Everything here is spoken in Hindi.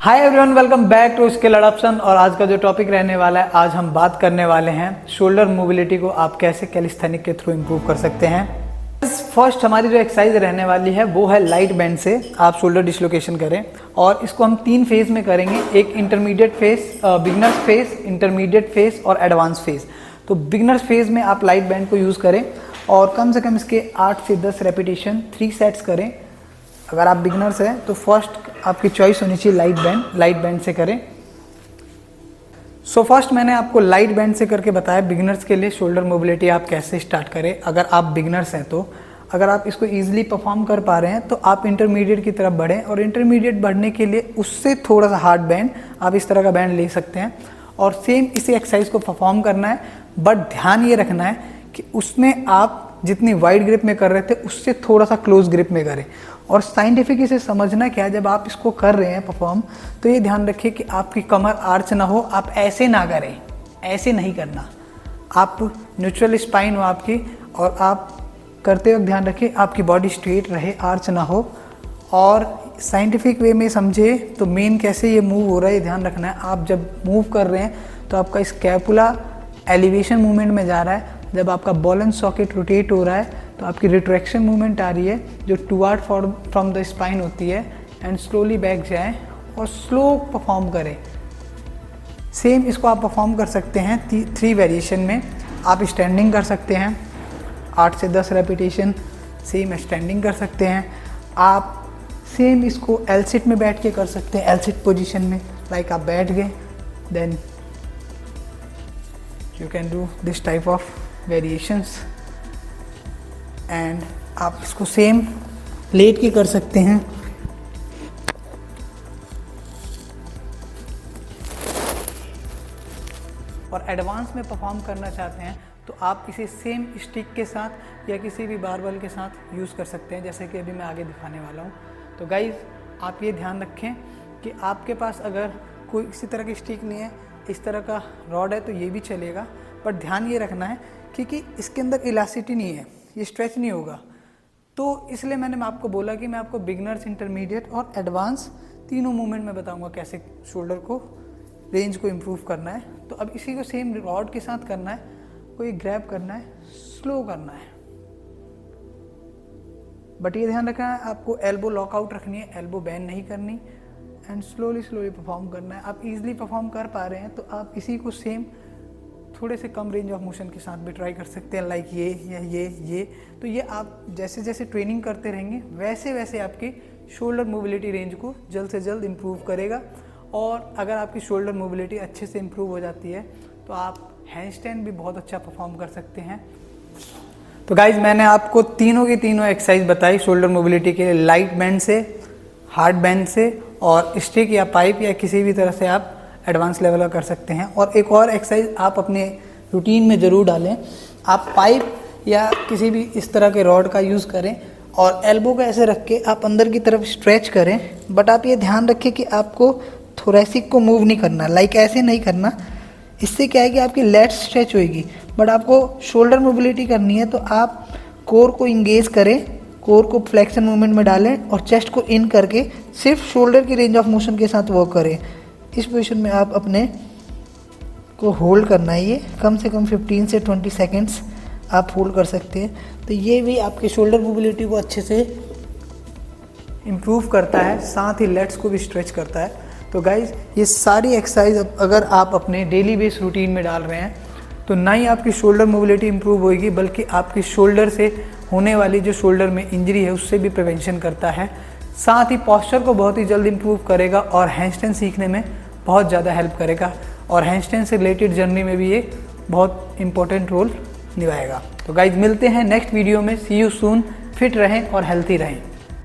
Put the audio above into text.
Hi everyone, welcome back to skill adoption. और आज का जो टॉपिक रहने वाला है, आज हम बात करने वाले हैं शोल्डर मोबिलिटी को आप कैसे कैलिस्थेनिक के थ्रू इंप्रूव कर सकते हैं। फर्स्ट हमारी जो एक्सरसाइज रहने वाली है वो है लाइट बैंड से आप शोल्डर डिसलोकेशन करें, और इसको हम 3 फेज में करेंगे। एक intermediate phase, beginners phase, intermediate phase और एडवांस फेज। तो बिगनर्स फेज में आप लाइट बैंड को यूज़ करें और कम से कम इसके 8 से 10 रेपिटेशन 3 सेट्स करें। अगर आप बिगनर्स हैं तो फर्स्ट आपकी चॉइस होनी चाहिए लाइट बैंड से करें। फर्स्ट मैंने आपको लाइट बैंड से करके बताया बिगिनर्स के लिए शोल्डर मोबिलिटी आप कैसे स्टार्ट करें। अगर आप बिगिनर्स हैं तो अगर आप इसको ईजिली परफॉर्म कर पा रहे हैं तो आप इंटरमीडिएट की तरफ बढ़ें, और इंटरमीडिएट बढ़ने के लिए उससे थोड़ा सा हार्ड बैंड आप इस तरह का बैंड ले सकते हैं और सेम इसी एक्सरसाइज को परफॉर्म करना है। बट ध्यान ये रखना है कि उसमें आप जितनी वाइड ग्रिप में कर रहे थे उससे थोड़ा सा क्लोज ग्रिप में करें। और साइंटिफिक इसे समझना क्या है, जब आप इसको कर रहे हैं परफॉर्म तो ये ध्यान रखिए कि आपकी कमर आर्च ना हो। आप ऐसे ना करें, ऐसे नहीं करना, आप न्यूट्रल स्पाइन हो आपकी, और आप करते वक्त ध्यान रखिए आपकी बॉडी स्ट्रेट रहे, आर्च ना हो। और साइंटिफिक वे में समझे तो मेन कैसे ये मूव हो रहा है ये ध्यान रखना है। आप जब मूव कर रहे हैं तो आपका स्कैपुला एलिवेशन मूवमेंट में जा रहा है। जब आपका बॉल एंड सॉकेट रोटेट हो रहा है तो आपकी रिट्रैक्शन मूवमेंट आ रही है जो टुवर्ड फ्रॉम द स्पाइन होती है, एंड स्लोली बैक जाएं और स्लो परफॉर्म करें। सेम इसको आप परफॉर्म कर सकते हैं 3 वेरिएशन में। आप स्टैंडिंग कर सकते हैं 8 से 10 रेपिटेशन, सेम स्टैंडिंग कर सकते हैं। आप सेम इसको एल सिट में बैठ के कर सकते हैं, एल सिट पोजिशन में। लाइक आप बैठ गए, then you can do this type of variations. And आप इसको सेम लेट के कर सकते हैं। और एडवांस में परफॉर्म करना चाहते हैं तो आप इसे सेम स्टिक के साथ या किसी भी बारबल के साथ यूज़ कर सकते हैं, जैसे कि अभी मैं आगे दिखाने वाला हूँ। तो गाइज़ आप ये ध्यान रखें कि आपके पास अगर कोई इसी तरह की स्टिक नहीं है, इस तरह का रॉड है तो ये भी चलेगा। बट ध्यान ये रखना है क्योंकि इसके अंदर इलास्टिसिटी नहीं है, ये स्ट्रेच नहीं होगा। तो इसलिए मैंने आपको बोला कि मैं आपको बिगनर्स, इंटरमीडिएट और एडवांस तीनों मूवमेंट में बताऊंगा कैसे शोल्डर को रेंज को इम्प्रूव करना है। तो अब इसी को सेम रॉड के साथ करना है, कोई ग्रैब करना है, स्लो करना है। बट ये ध्यान रखना है आपको एल्बो लॉकआउट रखनी है, एल्बो बैंड नहीं करनी, एंड स्लोली परफॉर्म करना है। आप इजीली परफॉर्म कर पा रहे हैं तो आप इसी को सेम थोड़े से कम रेंज ऑफ मोशन के साथ भी ट्राई कर सकते हैं, लाइक ये या ये। तो ये आप जैसे जैसे ट्रेनिंग करते रहेंगे वैसे वैसे आपकी शोल्डर मोबिलिटी रेंज को जल्द से जल्द इम्प्रूव करेगा। और अगर आपकी शोल्डर मोबिलिटी अच्छे से इम्प्रूव हो जाती है तो आप हैंडस्टैंड भी बहुत अच्छा परफॉर्म कर सकते हैं। तो गाइज मैंने आपको तीनों की तीनों एक्सरसाइज बताई शोल्डर मोबिलिटी के लिए, लाइट बैंड से, हार्ड बैंड से, और स्टिक या पाइप या किसी भी तरह से आप एडवांस लेवल का कर सकते हैं। और एक और एक्सरसाइज आप अपने रूटीन में ज़रूर डालें। आप पाइप या किसी भी इस तरह के रॉड का यूज़ करें और एल्बो को ऐसे रख के आप अंदर की तरफ स्ट्रेच करें। बट आप ये ध्यान रखें कि आपको थोरेसिक को मूव नहीं करना, लाइक ऐसे नहीं करना। इससे क्या है कि आपकी लेट्स स्ट्रेच होएगी। बट आपको शोल्डर मोबिलिटी करनी है तो आप कोर को इंगेज करें, कोर को फ्लेक्शन मूवमेंट में डालें और चेस्ट को इन करके सिर्फ शोल्डर की रेंज ऑफ मोशन के साथ वर्क करें। इस पोजीशन में आप अपने को होल्ड करना है, ये कम से कम 15 से 20 सेकेंड्स आप होल्ड कर सकते हैं। तो ये भी आपके शोल्डर मोबिलिटी को अच्छे से इम्प्रूव करता है, साथ ही लेट्स को भी स्ट्रेच करता है। तो गाइज ये सारी एक्सरसाइज अगर आप अपने डेली बेस रूटीन में डाल रहे हैं तो ना ही आपकी शोल्डर मोबिलिटी इम्प्रूव होगी, बल्कि आपकी शोल्डर से होने वाली जो शोल्डर में इंजरी है उससे भी प्रिवेंशन करता है। साथ ही पॉस्चर को बहुत ही जल्द इम्प्रूव करेगा और हैंडस्टैंड सीखने में बहुत ज़्यादा हेल्प करेगा, और हैंडस्टैंड से रिलेटेड जर्नी में भी ये बहुत इंपॉर्टेंट रोल निभाएगा। तो गाइज मिलते हैं नेक्स्ट वीडियो में। सी यू सून। फिट रहें और हेल्थी रहें।